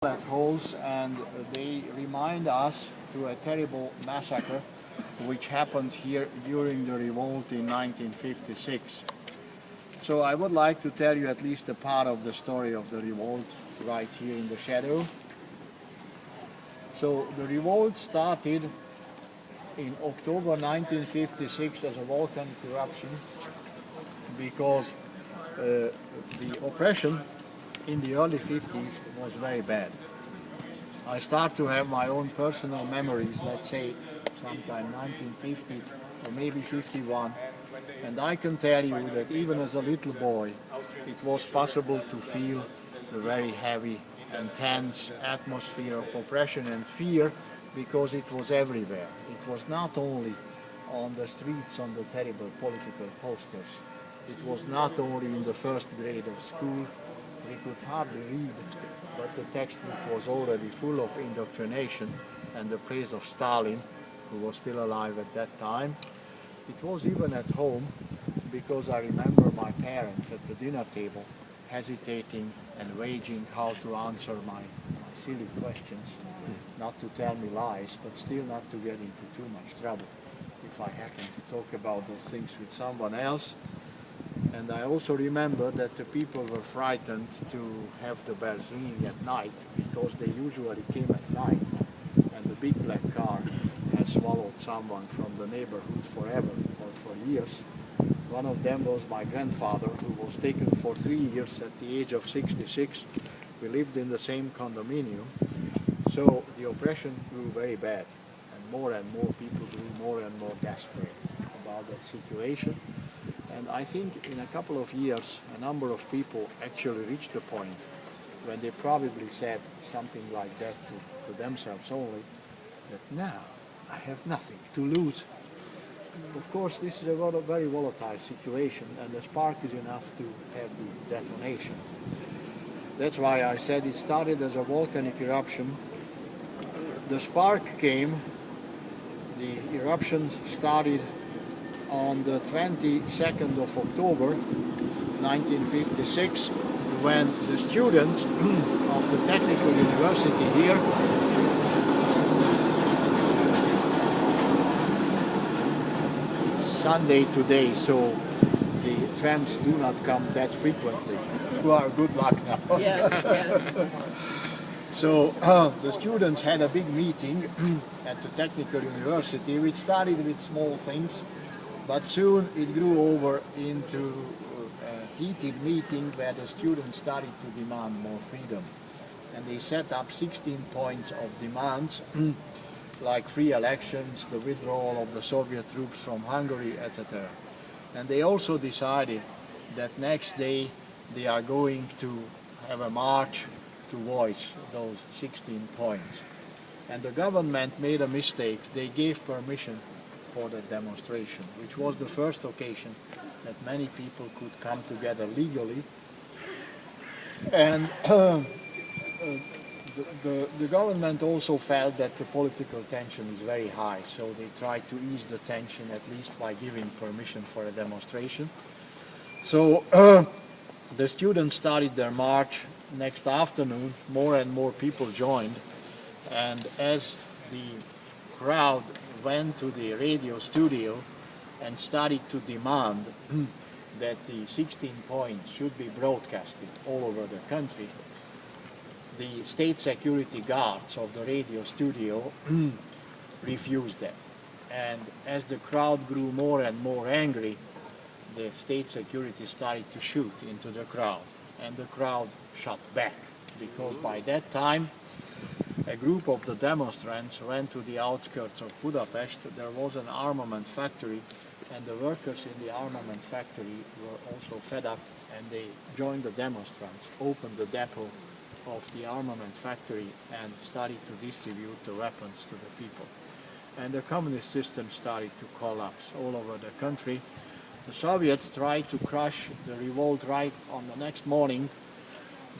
bullet holes, and they remind us to a terrible massacre which happened here during the revolt in 1956. So I would like to tell you at least a part of the story of the revolt right here in the shadow. So the revolt started in October 1956 as a volcanic eruption because the oppression in the early 50s was very bad. I start to have my own personal memories, let's say sometime 1950 or maybe 51, and I can tell you that even as a little boy it was possible to feel the very heavy and tense atmosphere of oppression and fear, because it was everywhere. It was not only on the streets on the terrible political posters. It was not only in the first grade of school. We could hardly read, but the textbook was already full of indoctrination and the praise of Stalin, who was still alive at that time. It was even at home, because I remember my parents at the dinner table hesitating and waging how to answer my silly questions, not to tell me lies, but still not to get into too much trouble if I happen to talk about those things with someone else. And I also remember that the people were frightened to have the bells ringing at night, because they usually came at night, and the big black car has swallowed someone from the neighborhood forever or for years. One of them was my grandfather, who was taken for 3 years at the age of 66. We lived in the same condominium, so the oppression grew very bad, and more people grew more and more desperate about that situation. And I think in a couple of years, a number of people actually reached the point when they probably said something like that to themselves only, that now I have nothing to lose. Of course, this is a very volatile situation, and the spark is enough to have the detonation. That's why I said it started as a volcanic eruption. The spark came, the eruption started on the 22nd of October 1956, when the students of the Technical University here Sunday today, so the trams do not come that frequently. To our good luck now. Yes, yes. So the students had a big meeting at the Technical University, which started with small things, but soon it grew over into a heated meeting where the students started to demand more freedom. And they set up 16 points of demands, like free elections, the withdrawal of the Soviet troops from Hungary, etc. And they also decided that next day they are going to have a march to voice those 16 points. And the government made a mistake. They gave permission for the demonstration, which was the first occasion that many people could come together legally. And the government also felt that the political tension is very high, so they tried to ease the tension at least by giving permission for a demonstration. So the students started their march. Next afternoon, more and more people joined, and as the crowd went to the radio studio and started to demand that the 16 points should be broadcasted all over the country, the state security guards of the radio studio refused that. And as the crowd grew more and more angry, the state security started to shoot into the crowd, and the crowd shot back, because by that time a group of the demonstrants went to the outskirts of Budapest. There was an armament factory, and the workers in the armament factory were also fed up, and they joined the demonstrants, opened the depot of the armament factory, and started to distribute the weapons to the people. And the communist system started to collapse all over the country. The Soviets tried to crush the revolt right on the next morning,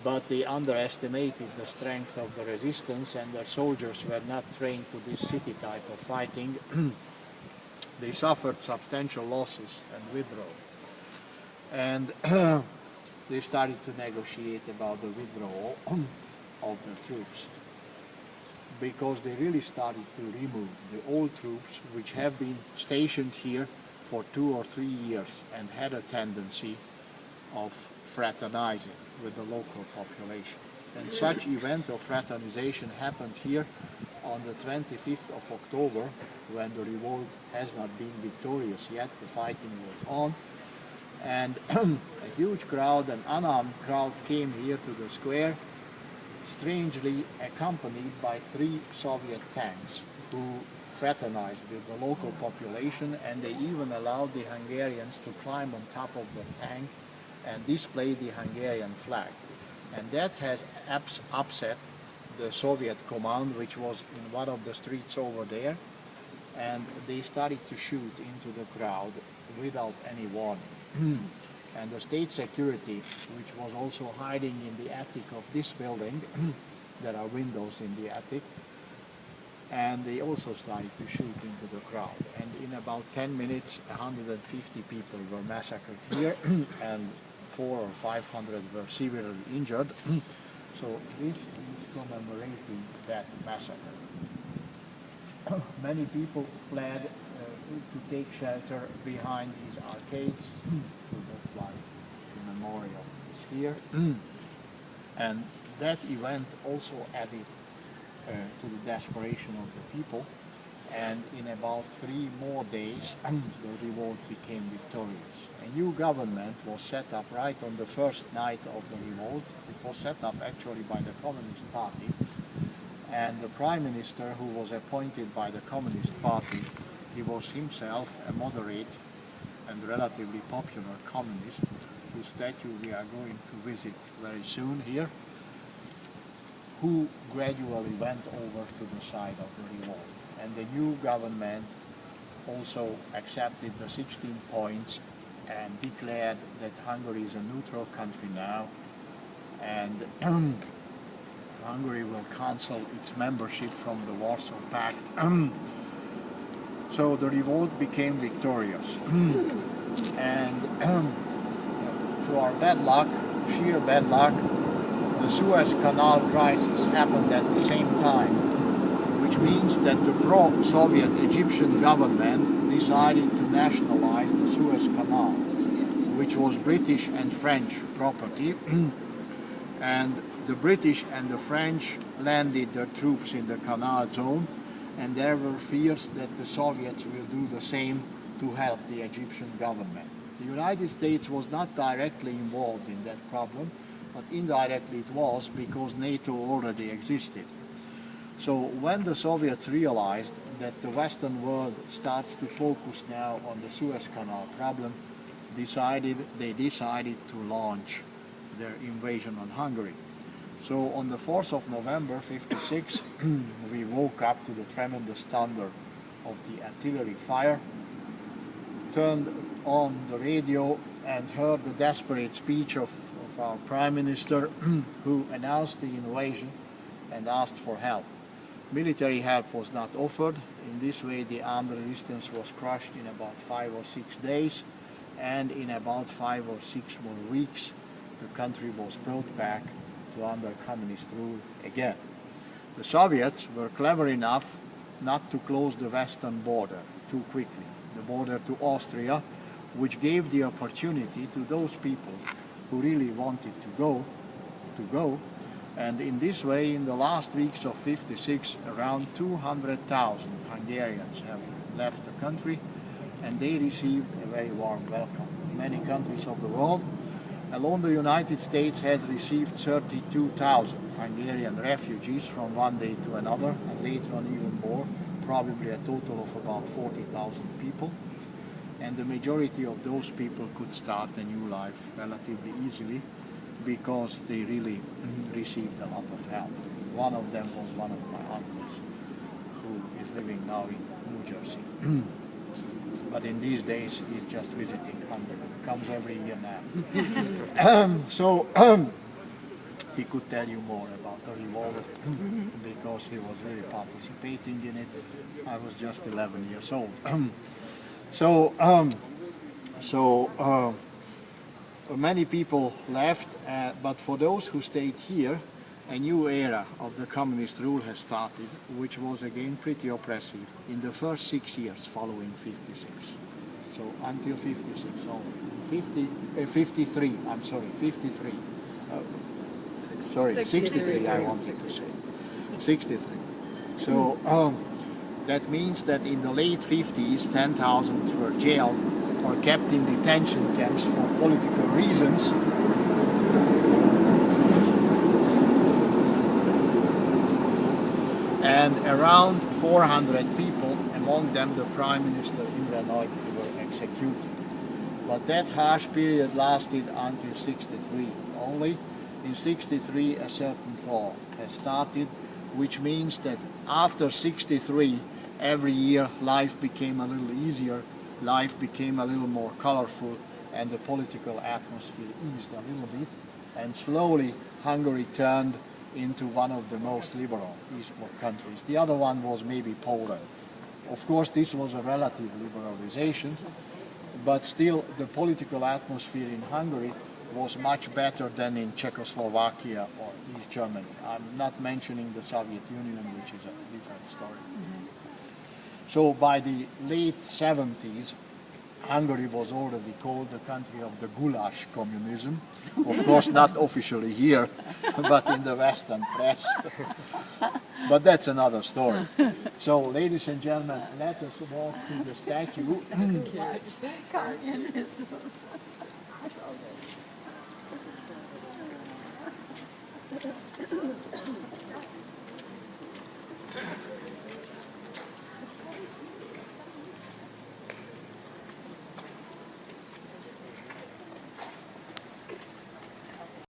but they underestimated the strength of the resistance, and their soldiers were not trained to this city type of fighting. They suffered substantial losses and withdrew. And they started to negotiate about the withdrawal. of the troops, because they really started to remove the old troops which have been stationed here for 2 or 3 years and had a tendency of fraternizing with the local population. And such event of fraternization happened here on the 25th of October, when the revolt has not been victorious yet, the fighting was on, and a huge crowd, an unarmed crowd, came here to the square, strangely accompanied by 3 Soviet tanks who fraternized with the local population, and they even allowed the Hungarians to climb on top of the tank and display the Hungarian flag. And that has upset the Soviet command, which was in one of the streets over there, and they started to shoot into the crowd without any warning. And the state security, which was also hiding in the attic of this building, there are windows in the attic, and they also started to shoot into the crowd. And in about 10 minutes, 150 people were massacred here, and 400 or 500 were severely injured. So this is commemorating that massacre. Many people fled to take shelter behind these arcades, so that's why the memorial is here. And that event also added to the desperation of the people, and in about 3 more days the revolt became victorious. A new government was set up right on the first night of the revolt. It was set up actually by the Communist Party, and the Prime Minister, who was appointed by the Communist Party, he was himself a moderate and relatively popular communist, whose statue we are going to visit very soon here, who gradually went over to the side of the revolt. And the new government also accepted the 16 points and declared that Hungary is a neutral country now, and Hungary will cancel its membership from the Warsaw Pact. So the revolt became victorious. And to our bad luck, sheer bad luck, the Suez Canal crisis happened at the same time, which means that the pro-Soviet Egyptian government decided to nationalize the Suez Canal, which was British and French property. And the British and the French landed their troops in the canal zone, and there were fears that the Soviets will do the same to help the Egyptian government. The United States was not directly involved in that problem, but indirectly it was, because NATO already existed. So when the Soviets realized that the Western world starts to focus now on the Suez Canal problem, they decided to launch their invasion on Hungary. So on the 4th of November 1956, we woke up to the tremendous thunder of the artillery fire, turned on the radio and heard the desperate speech of our Prime Minister, who announced the invasion and asked for help. Military help was not offered. In this way, the armed resistance was crushed in about 5 or 6 days, and in about 5 or 6 more weeks, the country was brought back to under communist rule again. The Soviets were clever enough not to close the western border too quickly, the border to Austria, which gave the opportunity to those people who really wanted to go. And in this way, in the last weeks of 1956, around 200,000 Hungarians have left the country, and they received a very warm welcome. Many countries of the world, alone the United States has received 32,000 Hungarian refugees from one day to another, and later on even more, probably a total of about 40,000 people. And the majority of those people could start a new life relatively easily, because they really received a lot of help. One of them was one of my uncles, who is living now in New Jersey. But in these days, he's just visiting Hungary. Comes every year now. He could tell you more about the revolt, because he was really participating in it. I was just 11 years old. Many people left, but for those who stayed here, a new era of the communist rule has started, which was again pretty oppressive in the first 6 years following 56. So until 56, no, 53, I'm sorry, 53. Sorry, 63 I wanted to say. 63. So that means that in the late 50s, 10,000 were jailed or kept in detention camps for political reasons. And around 400 people, among them the Prime Minister Imre Nagy, were executed. But that harsh period lasted until 63 only. In 63 a certain thaw has started, which means that after 63 every year life became a little easier, life became a little more colorful, and the political atmosphere eased a little bit, and slowly Hungary turned into one of the most liberal Eastern countries. The other one was maybe Poland. Of course, this was a relative liberalization, but still the political atmosphere in Hungary was much better than in Czechoslovakia or East Germany. I'm not mentioning the Soviet Union, which is a different story. So by the late 70s, Hungary was already called the country of the goulash communism. Of course, not officially here, but in the Western press. But that's another story. So, ladies and gentlemen, let us walk to the statue.